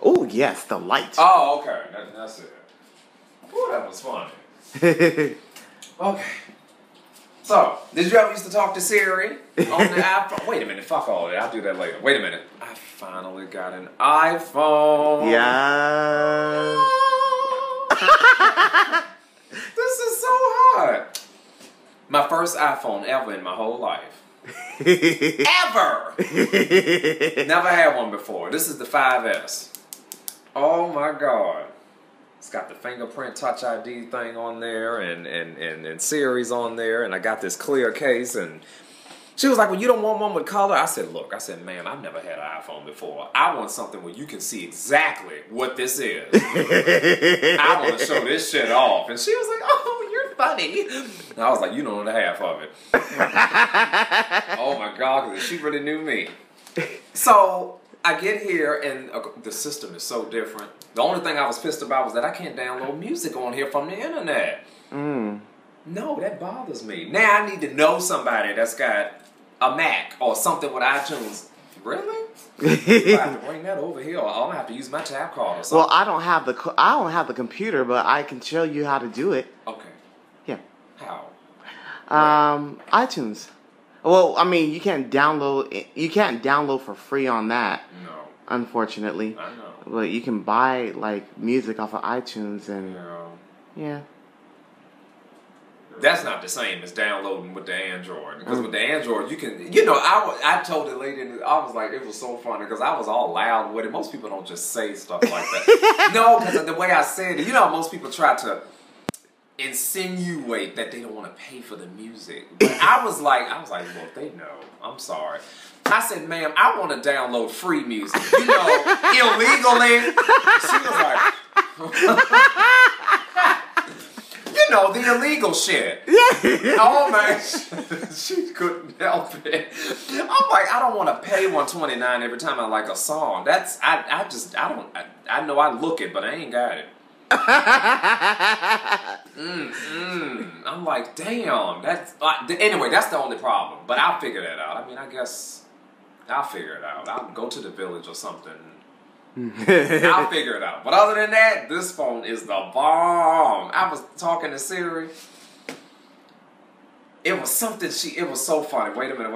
Oh, yes, the light. Oh, okay. That's it. Ooh, that was funny. Okay. So, did you ever used to talk to Siri on the iPhone? Wait a minute, fuck all that. I'll do that later. Wait a minute. I finally got an iPhone. Yeah. This is so hard. My first iPhone ever in my whole life. Ever! Never had one before. This is the 5S. Oh my God. It's got the fingerprint Touch ID thing on there and Siri's on there, and I got this clear case, and she was like, well, you don't want one with color? I said, look, ma'am, I've never had an iPhone before. I want something where you can see exactly what this is. I want to show this shit off. And she was like, oh, you're funny. And I was like, you don't know the half of it. Oh my God, because she really knew me. So I get here, and the system is so different. The only thing I was pissed about was that I can't download music on here from the internet. No, that bothers me. Now I need to know somebody that's got a Mac or something with iTunes. Really? I have to bring that over here, or I'm gonna have to use my tab card or something. Well, I don't have the computer, but I can show you how to do it. Okay. Yeah. How? iTunes. Well, I mean, you can't download for free on that. No. Unfortunately. I know. But you can buy like music off of iTunes and yeah. That's not the same as downloading with the Android. Because with the Android, you can, you know, I told the lady, I was like, it was so funny because I was all loud with it. Most people don't just say stuff like that. No, because the way I said it, you know, most people try to insinuate that they don't want to pay for the music. But I was like, well, they know. I'm sorry. I said, ma'am, I want to download free music. You know, illegally. She was like, you know, the illegal shit. Oh man, she couldn't help it. I'm like, I don't want to pay $129 every time I like a song. That's I know I look it, but I ain't got it. I'm like, damn. That's anyway. That's the only problem. But I'll figure that out. I mean, I guess I'll figure it out. I'll go to the village or something. I'll figure it out. But other than that, this phone is the bomb. I was talking to Siri. It was something it was so funny. Wait a minute,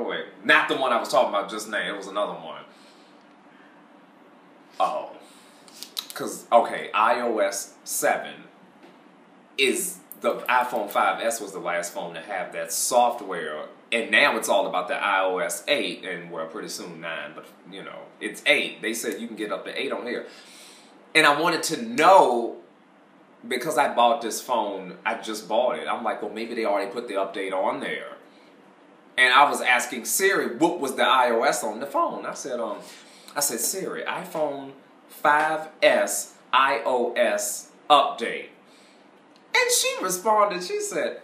wait. Not the one I was talking about just now. It was another one. Oh. Because, okay, iOS 7 is, the iPhone 5S was the last phone to have that software. And now it's all about the iOS 8, and well, pretty soon 9, but you know, it's 8. They said you can get up to 8 on here. And I wanted to know, because I bought this phone, I just bought it. I'm like, well, maybe they already put the update on there. And I was asking Siri, what was the iOS on the phone? I said, Siri, iPhone 5S iOS update. And she responded, she said,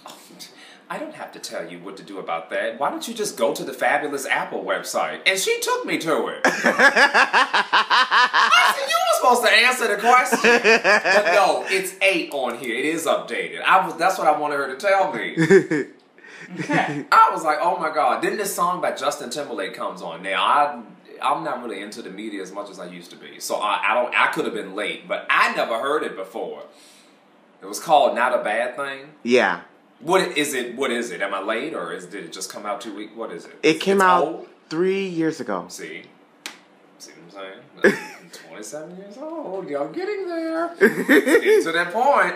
oh, I don't have to tell you what to do about that. Why don't you just go to the fabulous Apple website? And she took me to it. I said, you were supposed to answer the question. But no, it's 8 on here. It is updated. That's what I wanted her to tell me. I was like, oh my God. Then this song by Justin Timberlake comes on. Now, I'm not really into the media as much as I used to be. So I could have been late, but I never heard it before. It was called Not a Bad Thing. Yeah. What is it? Am I late, or did it just come out 2 weeks? What is it? It came out old? 3 years ago. See what I'm saying? I'm 27 years old. Y'all getting there. Getting to that point.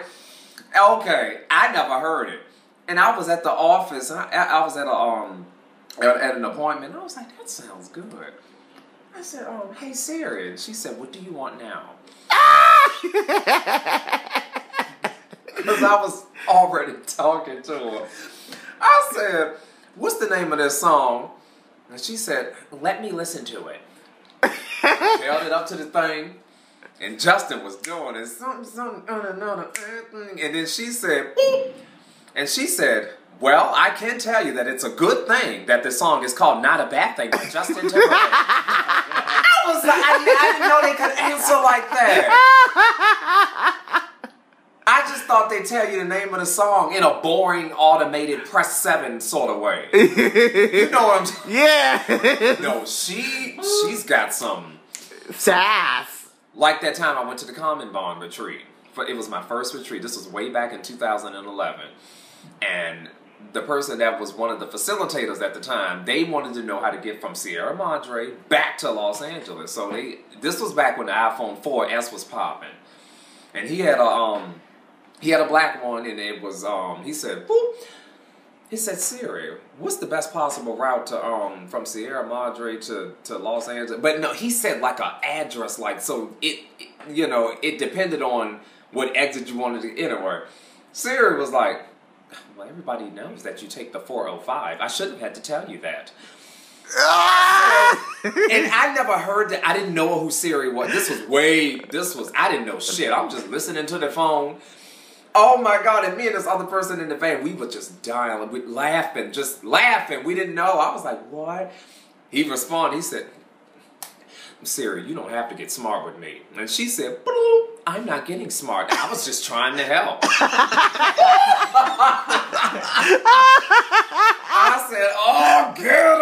Okay, I never heard it, and I was at the office. I was at an appointment. And I was like, that sounds good. I said, hey Siri. And she said, what do you want now? Because I was already talking to her. I said, what's the name of this song? And she said, let me listen to it. I held it up to the thing, and Justin was doing it. And then she said, boop. And she said, well, I can tell you that it's a good thing that this song is called Not a Bad Thing by Justin Timberlake. I was like, I didn't know they could answer like that. I just thought they'd tell you the name of the song in a boring, automated, press 7 sort of way. You know what I'm saying? Yeah. No, she's got some Sass. Like that time I went to the Common Bond retreat. It was my first retreat. This was way back in 2011. And the person that was one of the facilitators at the time, they wanted to know how to get from Sierra Madre back to Los Angeles. So this was back when the iPhone 4S was popping. And he had a black one, and it was he said, boop. He said, Siri, what's the best possible route to from Sierra Madre to Los Angeles? But no, he said like an address, like, so it depended on what exit you wanted to enter. Siri was like, well, everybody knows that you take the 405. I shouldn't have had to tell you that. And I never heard that. I didn't know who Siri was. I didn't know shit. I'm just listening to the phone. Oh my God, and me and this other person in the van, we were just dying, just laughing. We didn't know. I was like, what? He responded, he said, Siri, you don't have to get smart with me. And she said, I'm not getting smart. I was just trying to help. I said, oh, get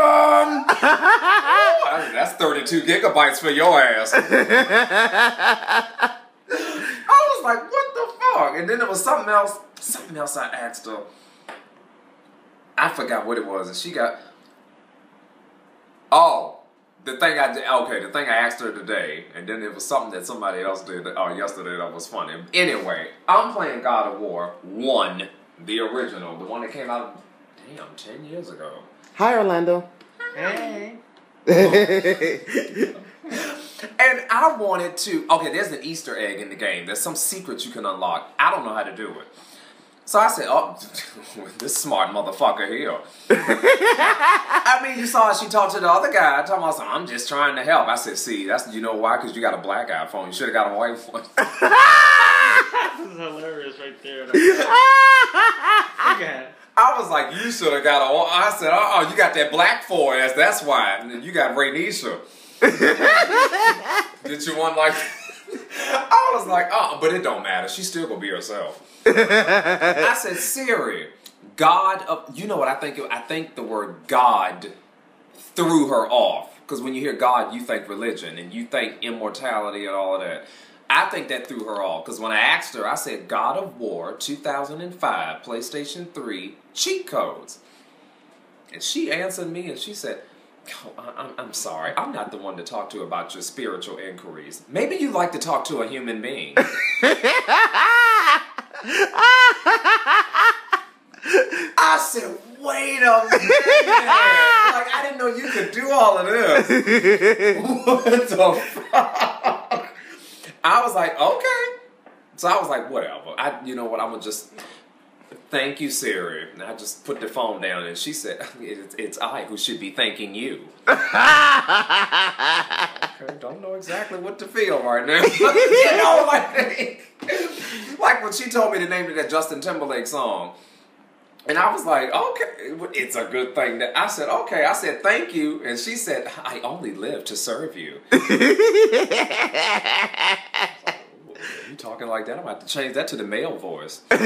him. That's 32 gigabytes for your ass. I was like, what the fuck? And then there was something else I asked her. I forgot what it was. And she got, the thing I asked her today. And then it was something that somebody else did yesterday that was funny. Anyway, I'm playing God of War 1, the original, the one that came out, 10 years ago. Hi, Orlando. Hey. And I wanted to, there's an Easter egg in the game. There's some secret you can unlock. I don't know how to do it. So I said, this smart motherfucker here. I mean, you saw she talked to the other guy, talking about something, I'm just trying to help. I said, see, you know why? Because you got a black iPhone. You should have got a white one. This is hilarious right there. I was like, you should have got I said, you got that black 4S, that's why. And then you got Raynisha. Did you want like... I was like, but it don't matter. She's still gonna be herself. I said, Siri, you know what I think? I think the word God threw her off. Because when you hear God, you think religion and you think immortality and all of that. I think that threw her off. Because when I asked her, I said, God of War 2005, PlayStation 3, cheat codes. And she answered me and she said, I'm sorry. I'm not the one to talk to about your spiritual inquiries. Maybe you'd like to talk to a human being. I said, wait a minute. Like, I didn't know you could do all of this. What the fuck? I was like, okay. So I was like, whatever. You know what? I'm going to just... Thank you, Siri. And I just put the phone down and she said, it's I who should be thanking you. Okay, don't know exactly what to feel right now. You know, like when she told me the name of that Justin Timberlake song. And I was like, okay, it's a good thing. That I said, okay. I said, thank you. And she said, I only live to serve you. You talking like that? I'm about to change that to the male voice. You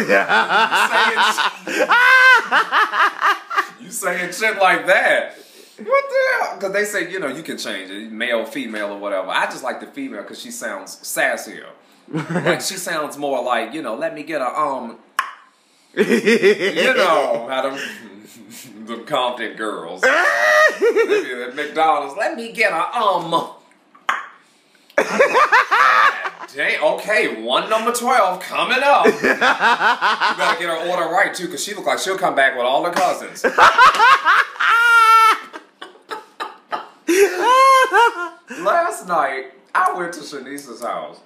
saying shit like that. What the hell? Because they say, you can change it. Male, female, or whatever. I just like the female because she sounds sassier. Like, she sounds more like, let me get a, how them Compton girls. Maybe at McDonald's, let me get a, Dang, okay, number 12 coming up. You gotta get her order right too, because she look like she'll come back with all her cousins. Last night, I went to Shanice's house,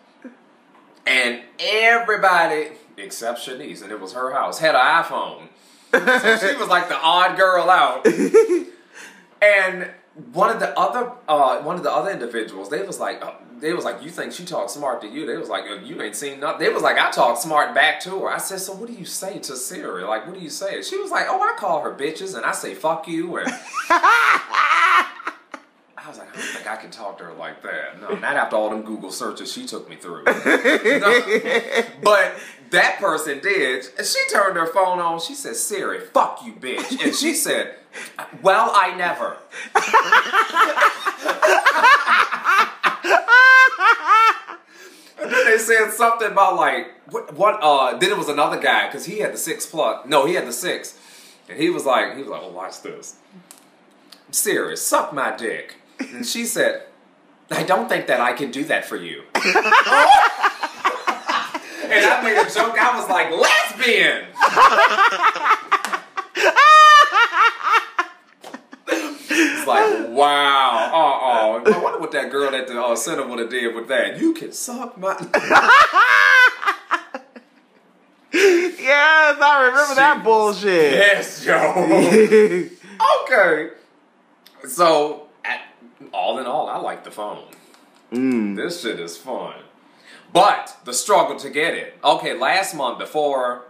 and everybody except Shanice, and it was her house, had an iPhone. So she was like the odd girl out. And one of the other individuals, they was like, you think she talks smart to you? They was like, you ain't seen nothing. They was like, I talk smart back to her. I said, so what do you say to Siri? Like, what do you say? She was like, I call her bitches, and I say, fuck you. And I was like, I don't think I can talk to her like that. No, not after all them Google searches she took me through. No. But that person did. And she turned her phone on. She said, Siri, fuck you, bitch. And she said, well, I never. said something about like what then it was another guy because he had the 6 Plus. No, he had the 6, and he was like, oh, watch this. Siri, suck my dick. And she said, I don't think that I can do that for you. And I made a joke. I was like, lesbian. It's like, wow. I wonder what that girl at the center would have did with that. You can suck my. Yes, I remember that bullshit. Yes, yo. Okay. So, all in all, I like the phone. This shit is fun. But the struggle to get it. Okay, last month before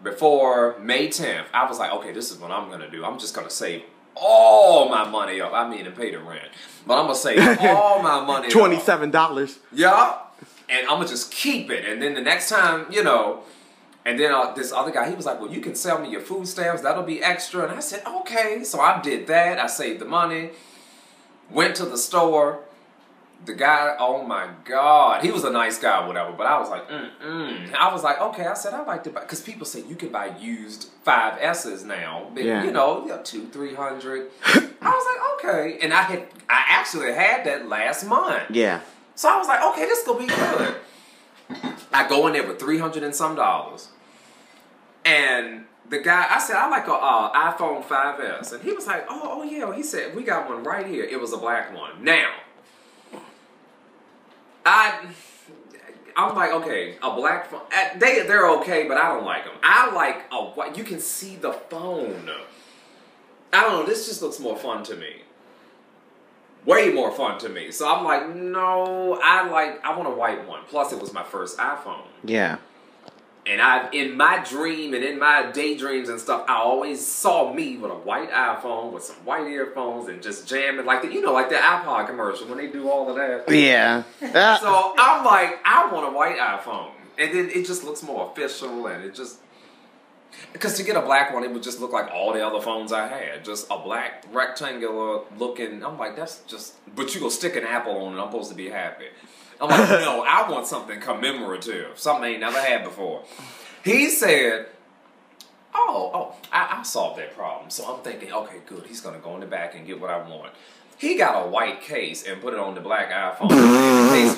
May 10th, I was like, okay, this is what I'm gonna do. I'm just gonna save all my money up. I mean, and pay the rent, but I'm gonna save all my money. $27. Yeah, and I'm gonna just keep it. And then the next time, you know, and then this other guy, he was like, well, you can sell me your food stamps. That'll be extra. And I said, okay. So I did that. I saved the money. Went to the store. The guy, oh my God, he was a nice guy, whatever. But I was like, I was like, okay. I said, I like to buy, because people say you can buy used 5S's now. But, you know, $200, $300. I was like, okay. And I actually had that last month. Yeah. So I was like, okay, this is gonna be good. I go in there with $300 and some. And the guy, I said, I like a iPhone 5S. And he was like, oh yeah. He said, we got one right here. It was a black one. Now, I'm like, okay, a black phone. They're okay, but I don't like them. I like a white. You can see the phone. I don't know. This just looks more fun to me. Way more fun to me. So I'm like, no, I want a white one. Plus, it was my first iPhone. Yeah. And in my dream and in my daydreams and stuff, I always saw me with a white iPhone with some white earphones and just jamming like the iPod commercial when they do all of that. Yeah. So I'm like, I want a white iPhone. And then it just looks more official and it just... Because to get a black one, it would just look like all the other phones I had. Just a black, rectangular looking... I'm like, that's just... But you go stick an Apple on it, I'm supposed to be happy. I'm like, no, I want something commemorative. Something I ain't never had before. He said, I solved that problem. So I'm thinking, okay, good. He's going to go in the back and get what I want. He got a white case and put it on the black iPhone. Like,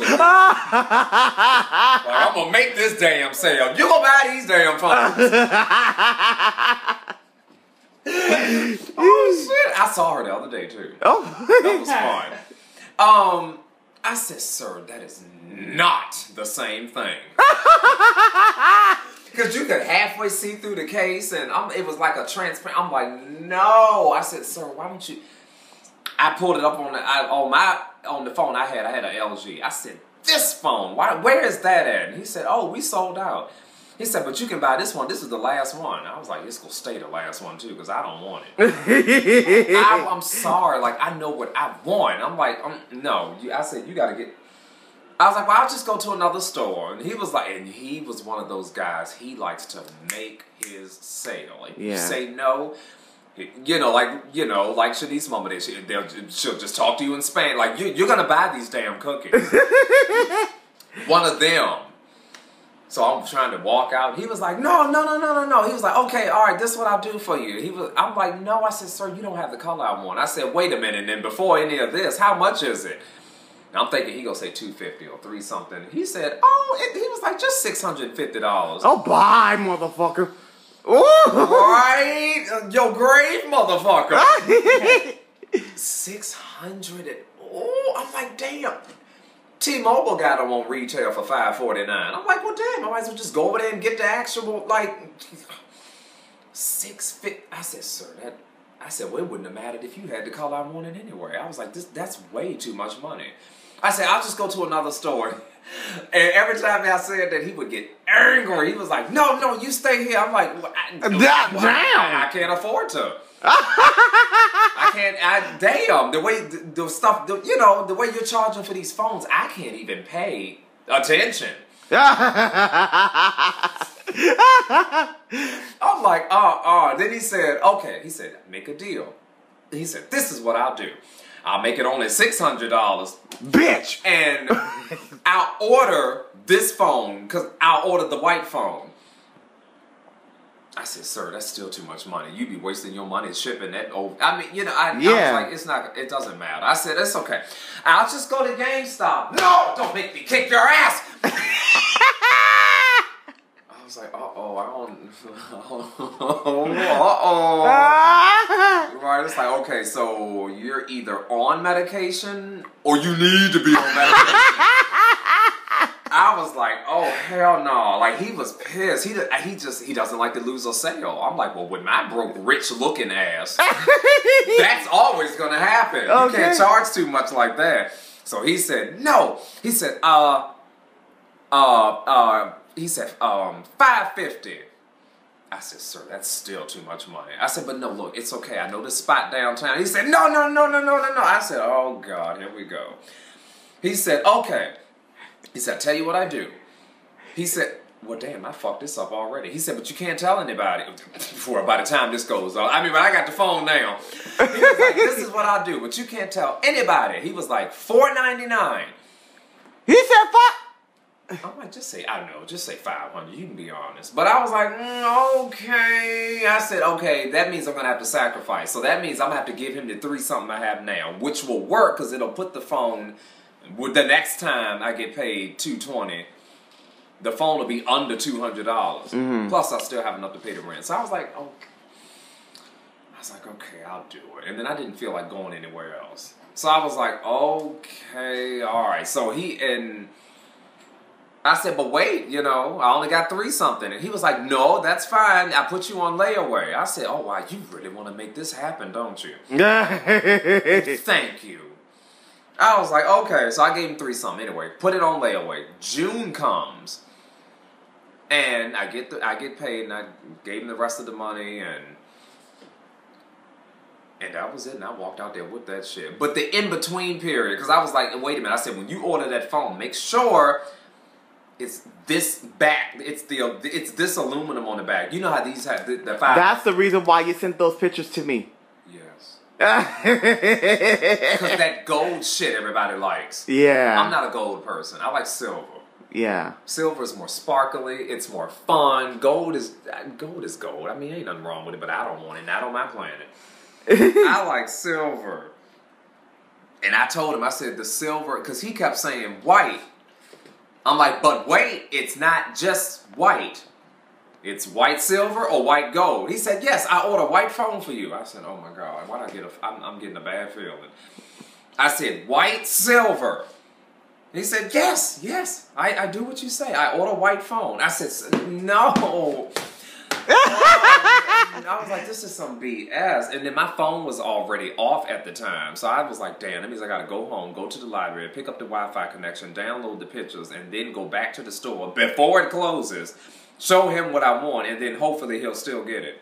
I'm going to make this damn sale. You going to buy these damn phones. Oh, shit. I saw her the other day, too. Oh. That was fun. I said, sir, that is not the same thing. Because you could halfway see through the case, and it was like a transparent. I'm like, no. I said, sir, why don't you? I pulled it up on the phone I had an LG. I said, this phone, where is that at? And he said, oh, we sold out. He said, but you can buy this one. This is the last one. I was like, it's going to stay the last one, too, because I don't want it. I'm sorry. Like, I know what I want. I'm like, no. I said, you got to get... I was like, well, I'll just go to another store. And he was like, and he was one of those guys. He likes to make his sale. Like, you say no... like Shanice's mama did. She'll just talk to you in Spanish. Like, you're going to buy these damn cookies. One of them. So I'm trying to walk out. He was like, no. He was like, okay, all right, this is what I'll do for you. I'm like, no. I said, sir, you don't have the color I want. I said, wait a minute. And then before any of this, how much is it? And I'm thinking he gonna say $250 or $3 something. He said, he was like, just $650. Oh, bye, motherfucker. Ooh. Right? Your grave, motherfucker. 600. Oh, I'm like, damn. T-Mobile got them on retail for $549. I'm like, well, damn, I might as well just go over there and get the actual, like, $650. I said, sir, well, it wouldn't have mattered if you had the color I wanted anyway. I was like, that's way too much money. I said, I'll just go to another store. And every time I said that, he would get angry. He was like, no, you stay here. I'm like, well, I can't afford to. I can't. Damn, the way the stuff, the way you're charging for these phones, I can't even pay attention. I'm like, Then he said, okay. He said, make a deal. He said, this is what I'll do. I'll make it only $600, bitch, and I'll order this phone, because I ordered the white phone. I said, sir, that's still too much money. You be wasting your money shipping that over. I mean, you know, I was like, it doesn't matter. I said, it's okay. I'll just go to GameStop. No, don't make me kick your ass. I was like, uh-oh, I don't, Right, it's like, okay, so you're either on medication or you need to be on medication. I was like, oh, hell no. Like, he was pissed. He doesn't like to lose a sale. I'm like, well, with my broke, rich-looking ass, that's always going to happen. Okay. You can't charge too much like that. So he said, no. He said, $550. I said, sir, that's still too much money. I said, but no, look, it's okay. I know this spot downtown. He said, no. I said, oh, God, here we go. He said, okay. He said, tell you what I do. He said, well, damn, I fucked this up already. He said, but you can't tell anybody by the time this goes on. I mean, but I got the phone now. He was like, this is what I do, but you can't tell anybody. He was like, $4.99. He said, fuck. I might just say, I don't know, just say 500. You can be honest. But I was like, okay. I said, okay, that means I'm going to have to sacrifice. So that means I'm going to have to give him the 3-something I have now, which will work because it'll put the phone... The next time I get paid $220, the phone will be under $200. Plus, I still have enough to pay the rent. So I was like, okay. I'll do it. And then I didn't feel like going anywhere else. So I was like, okay, all right. So I said, but wait, you know, I only got 3-something. And he was like, no, that's fine. I put you on layaway. I said, oh, wow, you really want to make this happen, don't you? Thank you. I was like, okay, so I gave him 3-something. Anyway, put it on layaway. June comes, and I get paid, and I gave him the rest of the money, and that was it. And I walked out there with that shit. But the in-between period, because I was like, wait a minute. I said, when you order that phone, make sure it's this back. It's this aluminum on the back. You know how these have the 5. That's the reason why you sent those pictures to me. Because that gold shit everybody likes. Yeah. I'm not a gold person. I like silver. Yeah. Silver is more sparkly. It's more fun. Gold is gold. I mean, ain't nothing wrong with it, but I don't want it. Not on my planet. I like silver. And I told him, I said, the silver, because he kept saying white. I'm like, but wait, it's not just white. It's white silver or white gold. He said, yes, I ordered a white phone for you. I said, oh my God, why'd I get I'm getting a bad feeling. I said, white silver. He said, yes, I do what you say. I order a white phone. I said, no. I was like, this is some BS. And then my phone was already off at the time. So I was like, damn, that means I got to go home, go to the library, pick up the Wi-Fi connection, download the pictures, and then go back to the store before it closes. Show him what I want, and then hopefully he'll still get it.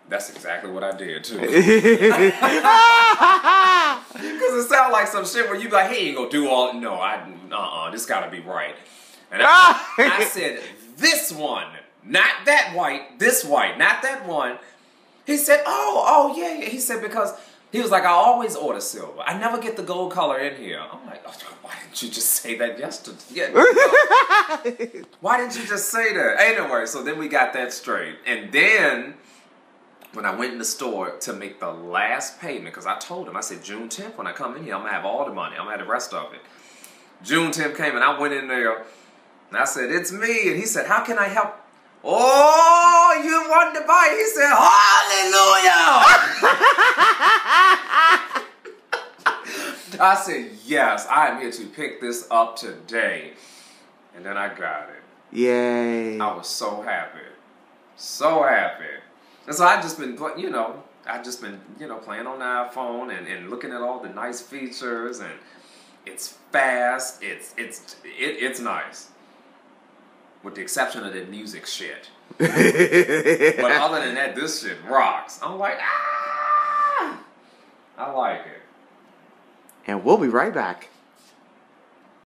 That's exactly what I did, too. Because it sounds like some shit where you be like, he ain't gonna do all... No, this gotta be right. And I said, this one, not that white, this white, not that one. He said, oh, yeah. He said, because... He was like, I always order silver. I never get the gold color in here. I'm like, oh, why didn't you just say that yesterday? Yeah, why didn't you just say that? Anyway, so then we got that straight. And then, when I went in the store to make the last payment, because I told him, I said, June 10th, when I come in here, I'm going to have all the money. I'm going to have the rest of it. June 10th came, and I went in there, and I said, it's me. And he said, how can I help? Oh, you wanted to buy? He said, hallelujah! I said, yes, I am here to pick this up today. And then I got it. Yay. I was so happy. So happy. And so I've just been, playing on the iPhone and looking at all the nice features, and it's fast, it's nice. With the exception of the music shit. But other than that, this shit rocks. I'm like, I like it. And we'll be right back.